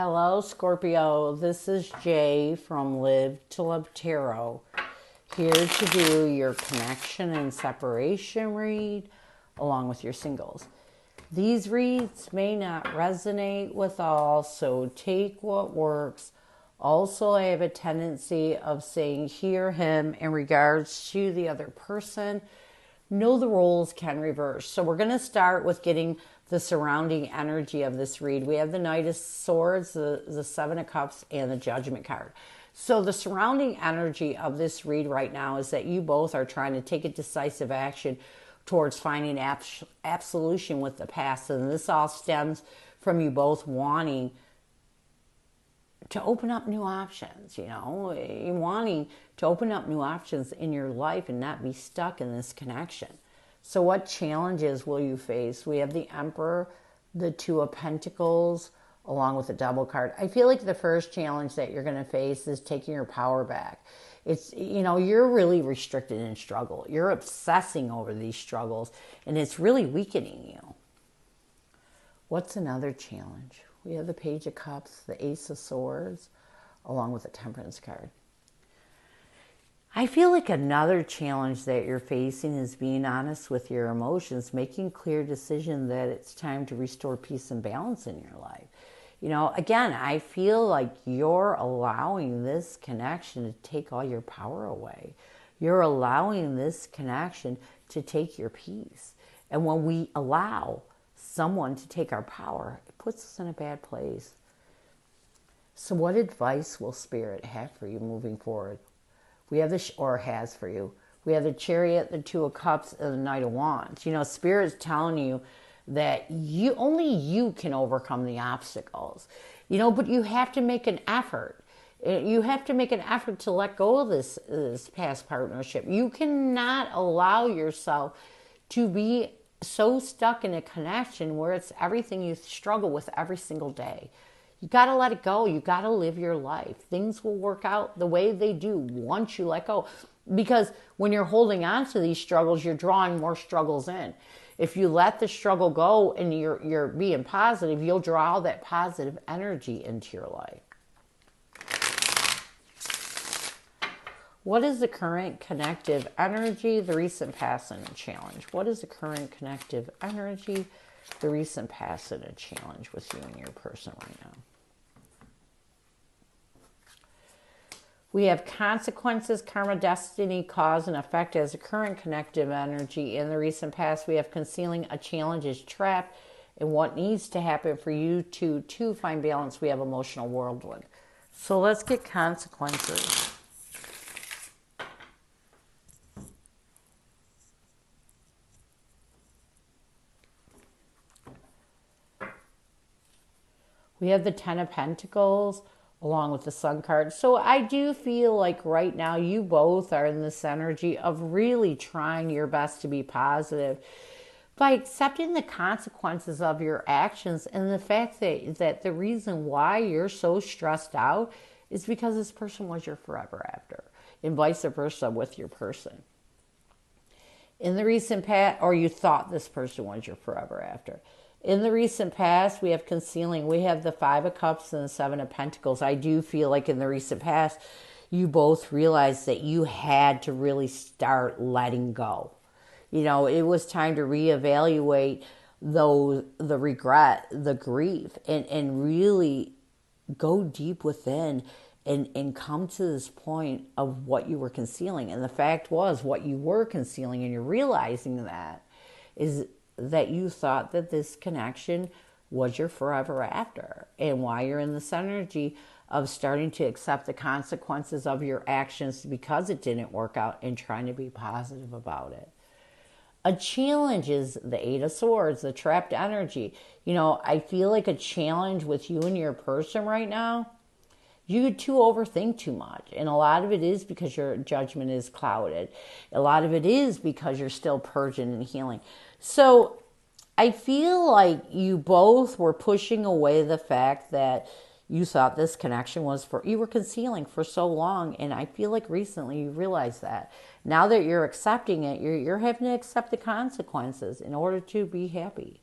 Hello, Scorpio. This is Jay from Live to Love Tarot, here to do your connection and separation read along with your singles. These reads may not resonate with all, so take what works. Also, I have a tendency of saying hear him in regards to the other person. Know the roles can reverse. So we're going to start with getting the surrounding energy of this read. We have the Knight of Swords, the Seven of Cups, and the Judgment card. So the surrounding energy of this read right now is that you both are trying to take a decisive action towards finding absolution with the past. And this all stems from you both wanting to open up new options, you're wanting to open up new options in your life and not be stuck in this connection. So what challenges will you face? We have the Emperor, the Two of Pentacles, along with the Double card. I feel like the first challenge that you're going to face is taking your power back. It's, you're really restricted in struggle. You're obsessing over these struggles, and it's really weakening you. What's another challenge? We have the Page of Cups, the Ace of Swords, along with the Temperance card. I feel like another challenge that you're facing is being honest with your emotions, making clear decision that it's time to restore peace and balance in your life. Again, I feel like you're allowing this connection to take all your power away. You're allowing this connection to take your peace. And when we allow someone to take our power, it puts us in a bad place. So what advice will Spirit have for you moving forward? We have or has for you. We have the Chariot, the Two of Cups, and the Knight of Wands. Spirit's telling you that only you can overcome the obstacles. But you have to make an effort. You have to make an effort to let go of this past partnership. You cannot allow yourself to be so stuck in a connection where it's everything you struggle with every single day. You got to let it go. You got to live your life. Things will work out the way they do once you let go. Because when you're holding on to these struggles, you're drawing more struggles in. If you let the struggle go and you're being positive, you'll draw all that positive energy into your life. What is the current connective energy, the recent past, and a challenge? What is the current connective energy, the recent past, and a challenge with you and your person right now? We have consequences, karma, destiny, cause, and effect as a current connective energy. In the recent past, we have concealing a challenge is trapped and what needs to happen for you to find balance. We have emotional whirlwind. So let's get consequences. We have the Ten of Pentacles along with the Sun card. So I do feel like right now you both are in this energy of really trying your best to be positive by accepting the consequences of your actions and the fact that the reason why you're so stressed out is because this person was your forever after, and vice versa with your person. In the recent past, or you thought this person was your forever after. In the recent past, we have concealing. We have the Five of Cups and the Seven of Pentacles. I do feel like in the recent past, you both realized that you had to really start letting go. It was time to reevaluate the regret, the grief, and really go deep within and come to this point of what you were concealing. And the fact was, what you were concealing, and you're realizing that, is that you thought that this connection was your forever after, and why you're in this energy of starting to accept the consequences of your actions because it didn't work out and trying to be positive about it. A challenge is the Eight of Swords, the trapped energy. I feel like a challenge with you and your person right now, you two overthink too much. And a lot of it is because your judgment is clouded. A lot of it is because you're still purging and healing. So I feel like you both were pushing away the fact that you thought this connection was you were concealing for so long. And I feel like recently you realized that. Now that you're accepting it, you're having to accept the consequences in order to be happy.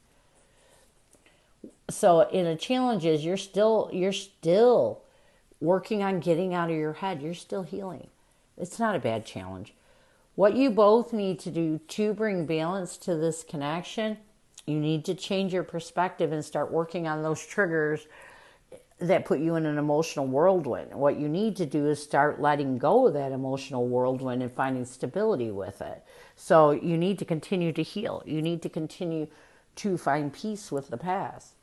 So in a challenge is you're still working on getting out of your head. You're still healing. It's not a bad challenge. What you both need to do to bring balance to this connection, you need to change your perspective and start working on those triggers that put you in an emotional whirlwind. What you need to do is start letting go of that emotional whirlwind and finding stability with it. So you need to continue to heal. You need to continue to find peace with the past.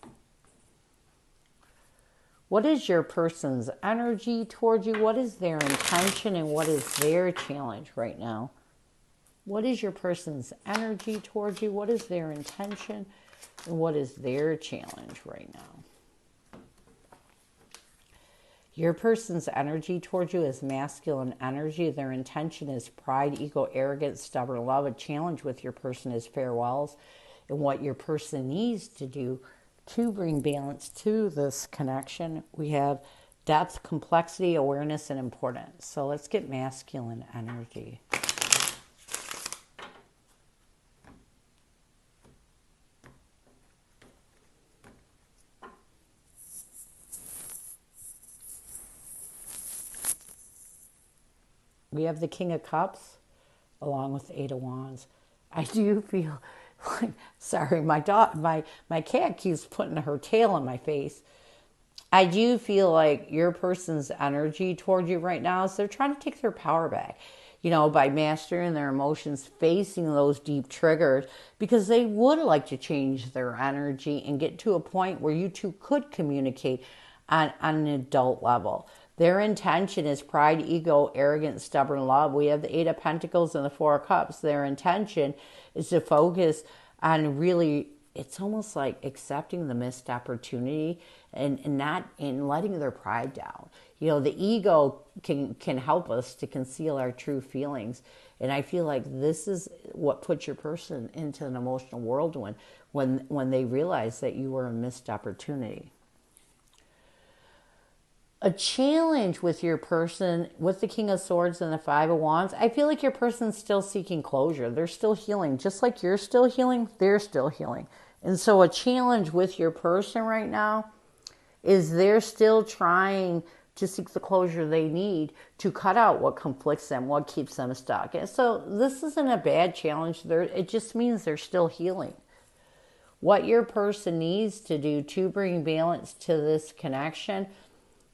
What is your person's energy towards you? What is their intention and what is their challenge right now? What is your person's energy towards you? What is their intention and what is their challenge right now? Your person's energy towards you is masculine energy. Their intention is pride, ego, arrogance, stubborn love. A challenge with your person is farewells. And what your person needs to do to bring balance to this connection, we have depth, complexity, awareness, and importance. So let's get masculine energy. We have the King of Cups along with the Eight of Wands. I do feel like, sorry, my cat keeps putting her tail in my face. I do feel like your person's energy toward you right now is they're trying to take their power back, by mastering their emotions, facing those deep triggers, because they would like to change their energy and get to a point where you two could communicate on an adult level. Their intention is pride, ego, arrogance, stubborn love. We have the Eight of Pentacles and the Four of Cups. Their intention is to focus on really, it's almost like accepting the missed opportunity and not in letting their pride down. The ego can help us to conceal our true feelings. And I feel like this is what puts your person into an emotional whirlwind when they realize that you were a missed opportunity. A challenge with your person, with the King of Swords and the Five of Wands, I feel like your person's still seeking closure. They're still healing. Just like you're still healing, they're still healing. And so a challenge with your person right now is they're still trying to seek the closure they need to cut out what conflicts them, what keeps them stuck. And so this isn't a bad challenge. It just means they're still healing. What your person needs to do to bring balance to this connection,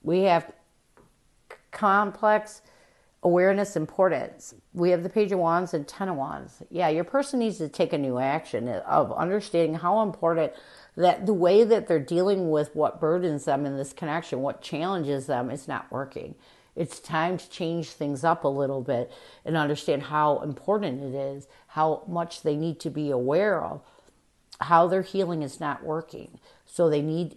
we have complex awareness, importance. We have the Page of Wands and Ten of Wands. Yeah, your person needs to take a new action of understanding how important that the way that they're dealing with what burdens them in this connection, what challenges them, is not working. It's time to change things up a little bit and understand how important it is, how much they need to be aware of, how their healing is not working. So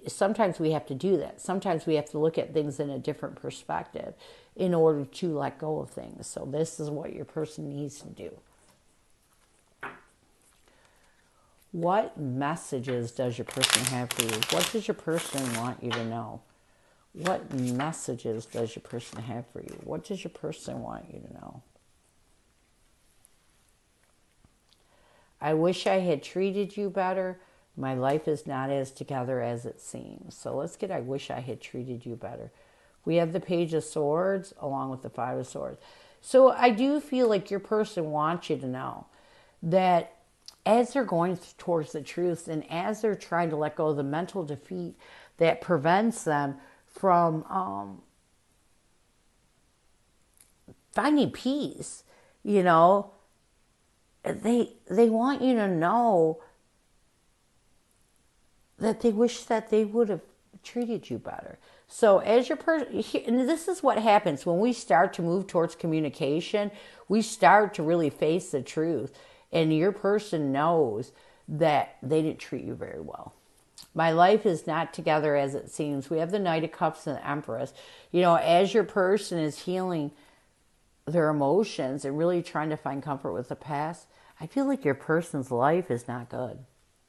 sometimes we have to do that. Sometimes we have to look at things in a different perspective in order to let go of things. So this is what your person needs to do. What messages does your person have for you? What does your person want you to know? What messages does your person have for you? What does your person want you to know? I wish I had treated you better. My life is not as together as it seems. So let's get I wish I had treated you better. We have the Page of Swords along with the Five of Swords. So I do feel like your person wants you to know that as they're going towards the truth and as they're trying to let go of the mental defeat that prevents them from finding peace, they want you to know that they wish that they would have treated you better. So as your person, and this is what happens when we start to move towards communication, we start to really face the truth. And your person knows that they didn't treat you very well. My life is not together as it seems. We have the Knight of Cups and the Empress. As your person is healing their emotions and really trying to find comfort with the past, I feel like your person's life is not good.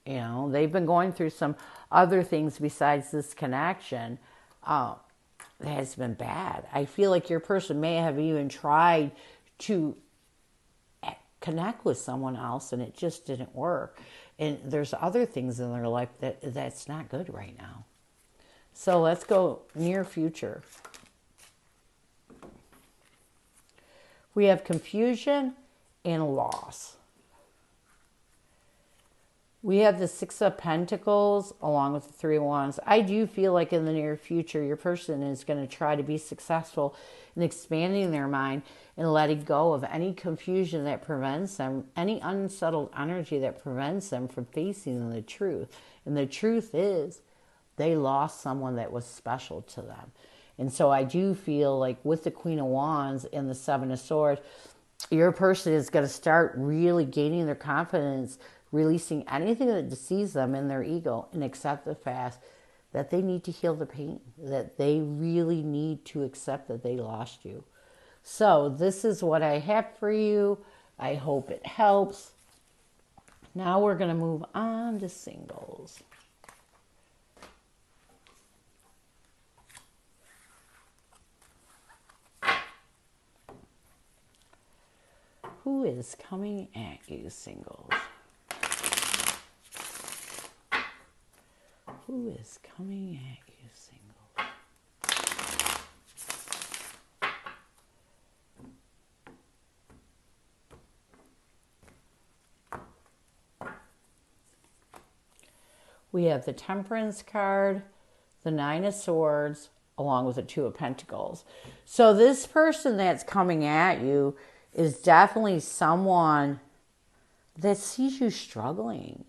They've been going through some other things besides this connection that has been bad. I feel like your person may have even tried to connect with someone else and it just didn't work. And there's other things in their life that's not good right now. So let's go near future. We have confusion and loss. We have the Six of Pentacles along with the Three of Wands. I do feel like in the near future, your person is going to try to be successful in expanding their mind and letting go of any confusion that prevents them, any unsettled energy that prevents them from facing the truth. And the truth is, they lost someone that was special to them. And so I do feel like with the Queen of Wands and the Seven of Swords, your person is going to start really gaining their confidence, releasing anything that deceives them in their ego, and accept the fact that they need to heal the pain, that they really need to accept that they lost you. So this is what I have for you. I hope it helps. Now we're going to move on to singles. Who is coming at you, singles? Who is coming at you, singles? We have the Temperance card, the Nine of Swords, along with the Two of Pentacles. So this person that's coming at you is definitely someone that sees you struggling.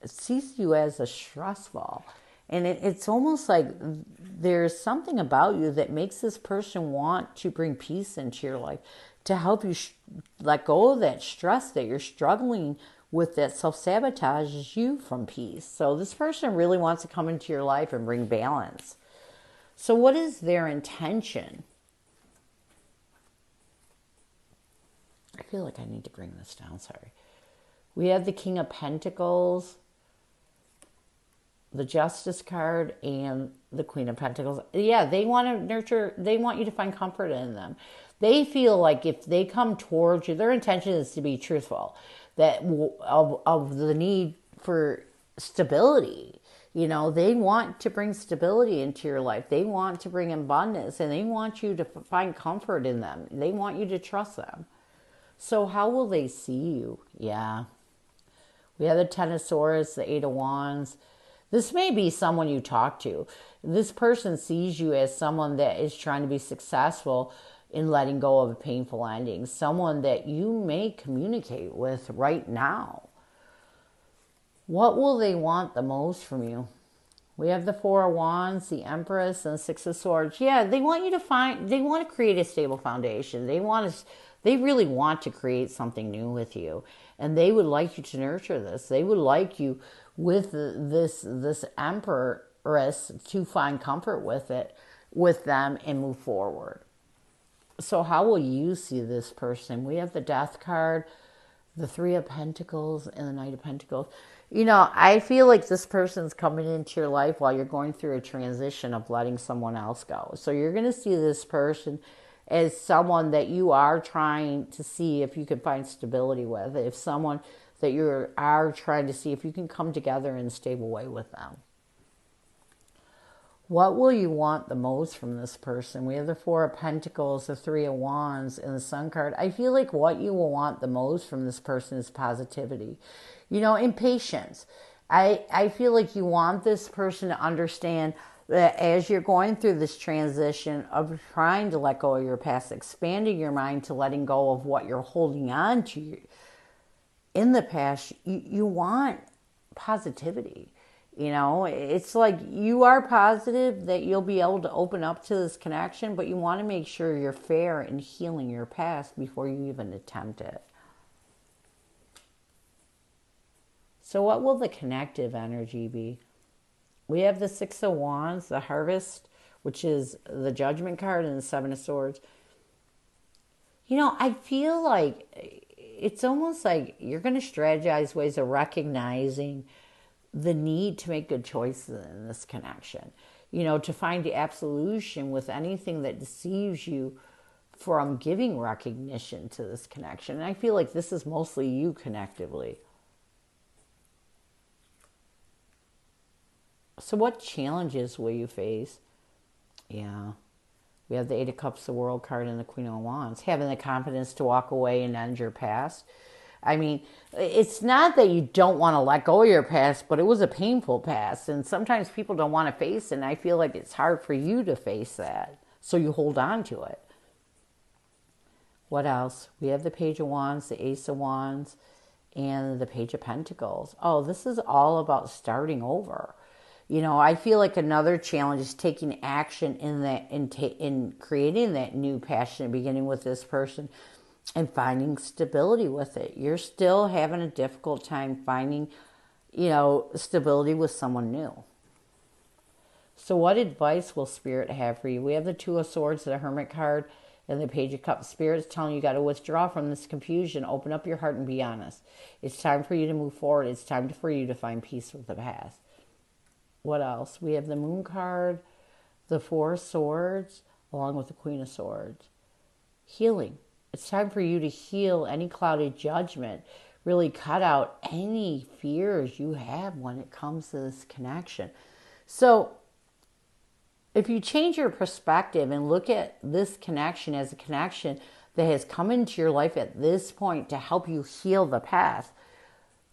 It sees you as a stressful. And it's almost like there's something about you that makes this person want to bring peace into your life, to help you let go of that stress that you're struggling with, that self-sabotages you from peace. So this person really wants to come into your life and bring balance. So what is their intention? I feel like I need to bring this down, sorry. We have the King of Pentacles, the Justice card, and the Queen of Pentacles. Yeah, they want to nurture, they want you to find comfort in them. They feel like if they come towards you, their intention is to be truthful, that of the need for stability. You know, they want to bring stability into your life. They want to bring abundance, and they want you to find comfort in them. They want you to trust them. So how will they see you? Yeah. We have the Ten of Swords, the Eight of Wands. This may be someone you talk to. This person sees you as someone that is trying to be successful in letting go of a painful ending. Someone that you may communicate with right now. What will they want the most from you? We have the Four of Wands, the Empress, and the Six of Swords. Yeah, they want you to they want to create a stable foundation. They really want to create something new with you. And they would like you to nurture this. They would like you with this Empress to find comfort with them and move forward. So how will you see this person? We have the Death card, the Three of Pentacles, and the Knight of Pentacles. You know, I feel like this person's coming into your life while you're going through a transition of letting someone else go. So you're going to see this person as someone that you are trying to see if you can find stability with. If someone that you are trying to see if you can come together in a stable way with them. What will you want the most from this person? We have the Four of Pentacles, the Three of Wands, and the Sun card. I feel like what you will want the most from this person is positivity. You know, and patience. I feel like you want this person to understand that as you're going through this transition of trying to let go of your past, expanding your mind to letting go of what you're holding on to in the past, you want positivity. You know, it's like you are positive that you'll be able to open up to this connection, but you want to make sure you're fair in healing your past before you even attempt it. So what will the connective energy be? We have the Six of Wands, the Harvest, which is the Judgment card, and the Seven of Swords. You know, I feel like it's almost like you're going to strategize ways of recognizing the need to make good choices in this connection. You know, to find the absolution with anything that deceives you from giving recognition to this connection. And I feel like this is mostly you connectively. So what challenges will you face? Yeah. We have the Eight of Cups, the World card, and the Queen of Wands. Having the confidence to walk away and end your past. I mean, it's not that you don't want to let go of your past, but it was a painful past. And sometimes people don't want to face it. And I feel like it's hard for you to face that. So you hold on to it. What else? We have the Page of Wands, the Ace of Wands, and the Page of Pentacles. Oh, this is all about starting over. You know, I feel like another challenge is taking action in that, in creating that new passionate beginning with this person and finding stability with it. You're still having a difficult time finding, you know, stability with someone new. So what advice will Spirit have for you? We have the Two of Swords, the Hermit card, and the Page of Cups. Spirit's telling you got to withdraw from this confusion. Open up your heart and be honest. It's time for you to move forward. It's time for you to find peace with the past. What else? We have the Moon card, the Four of Swords, along with the Queen of Swords. Healing. It's time for you to heal any clouded judgment. Really cut out any fears you have when it comes to this connection. So if you change your perspective and look at this connection as a connection that has come into your life at this point to help you heal the past,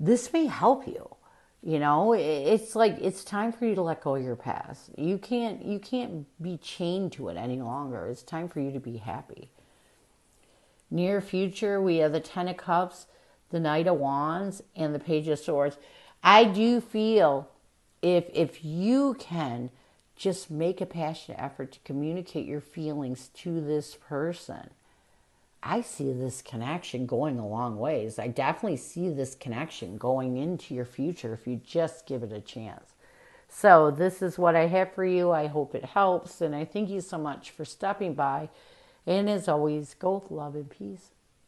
this may help you. You know, it's like it's time for you to let go of your past. You can't be chained to it any longer. It's time for you to be happy. Near future, we have the Ten of Cups, the Knight of Wands, and the Page of Swords. I do feel if you can just make a passionate effort to communicate your feelings to this person, I see this connection going a long ways. I definitely see this connection going into your future if you just give it a chance. So this is what I have for you. I hope it helps. And I thank you so much for stopping by. And as always, go with love and peace.